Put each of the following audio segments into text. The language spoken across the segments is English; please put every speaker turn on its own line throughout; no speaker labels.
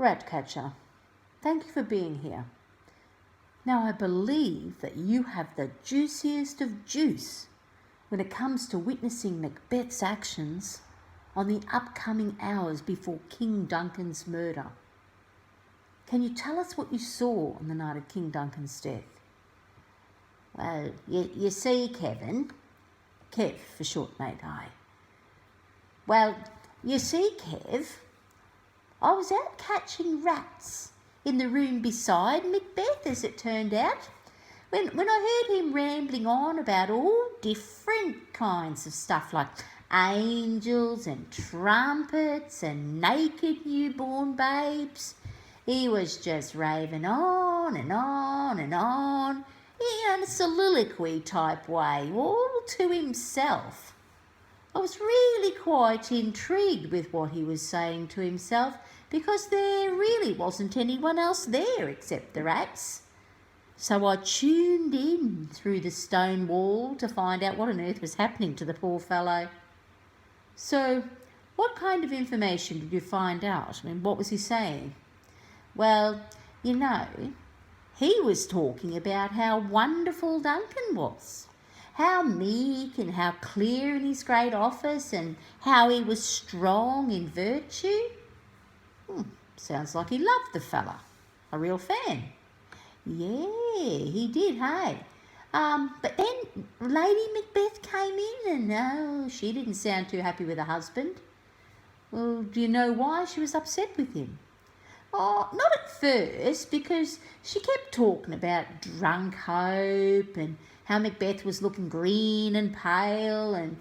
Ratcatcher, thank you for being here. Now I believe that you have the juiciest of juice when it comes to witnessing Macbeth's actions on the upcoming hours before King Duncan's murder. Can you tell us what you saw on the night of King Duncan's death?
Well, you see, Kevin.
Kev for short, mate, aye.
Well, you see, Kev, I was out catching rats in the room beside Macbeth, as it turned out, when I heard him rambling on about all different kinds of stuff like angels and trumpets and naked newborn babes. He was just raving on and on and on, in a soliloquy type way, all to himself. I was really quite intrigued with what he was saying to himself, because there really wasn't anyone else there except the rats. So I tuned in through the stone wall to find out what on earth was happening to the poor fellow.
So, what kind of information did you find out? I mean, what was he saying?
Well, you know, he was talking about how wonderful Duncan was, how meek and how clear in his great office, and how he was strong in virtue.
Sounds like he loved the fella. A real fan.
Yeah, he did, hey. But then Lady Macbeth came in and, she didn't sound too happy with her husband.
Well, do you know why she was upset with him?
Oh, not at first, because she kept talking about drunk hope and how Macbeth was looking green and pale, and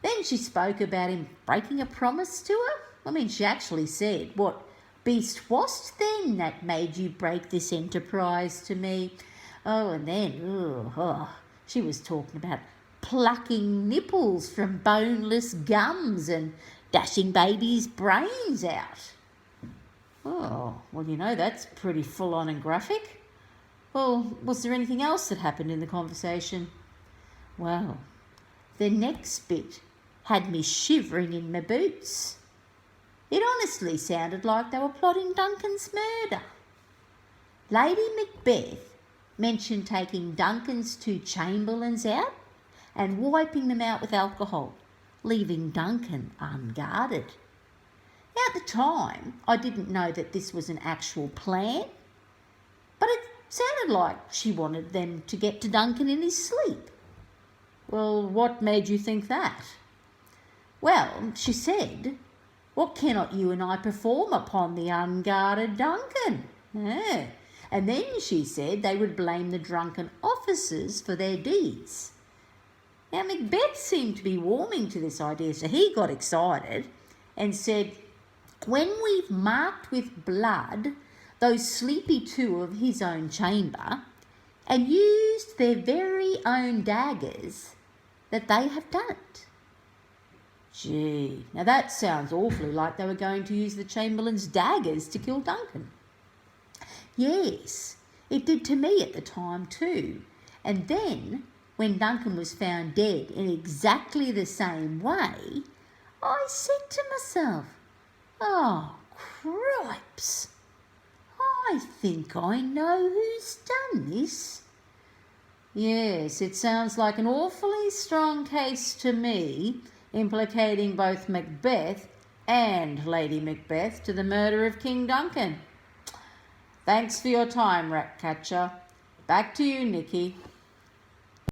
then she spoke about him breaking a promise to her. I mean, she actually said, "What beast wast then that made you break this enterprise to me?" Oh, and then, she was talking about plucking nipples from boneless gums and dashing babies' brains out.
Oh, well, you know, that's pretty full-on and graphic. Well, was there anything else that happened in the conversation?
Well, the next bit had me shivering in my boots. It honestly sounded like they were plotting Duncan's murder. Lady Macbeth mentioned taking Duncan's 2 chamberlains out and wiping them out with alcohol, leaving Duncan unguarded. Now, at the time, I didn't know that this was an actual plan, but it sounded like she wanted them to get to Duncan in his sleep.
Well, what made you think that?
Well, she said, "What cannot you and I perform upon the unguarded Duncan?" And then she said they would blame the drunken officers for their deeds. Now, Macbeth seemed to be warming to this idea, so he got excited and said, "When we've marked with blood those sleepy 2 of his own chamber and used their very own daggers, that they have done it."
Gee, now that sounds awfully like they were going to use the Chamberlain's daggers to kill Duncan.
Yes, it did to me at the time too. And then, when Duncan was found dead in exactly the same way, I said to myself, "Oh, cripes, I think I know who's done this."
Yes, it sounds like an awfully strong case to me, implicating both Macbeth and Lady Macbeth to the murder of King Duncan. Thanks for your time, Ratcatcher. Back to you, Nikki.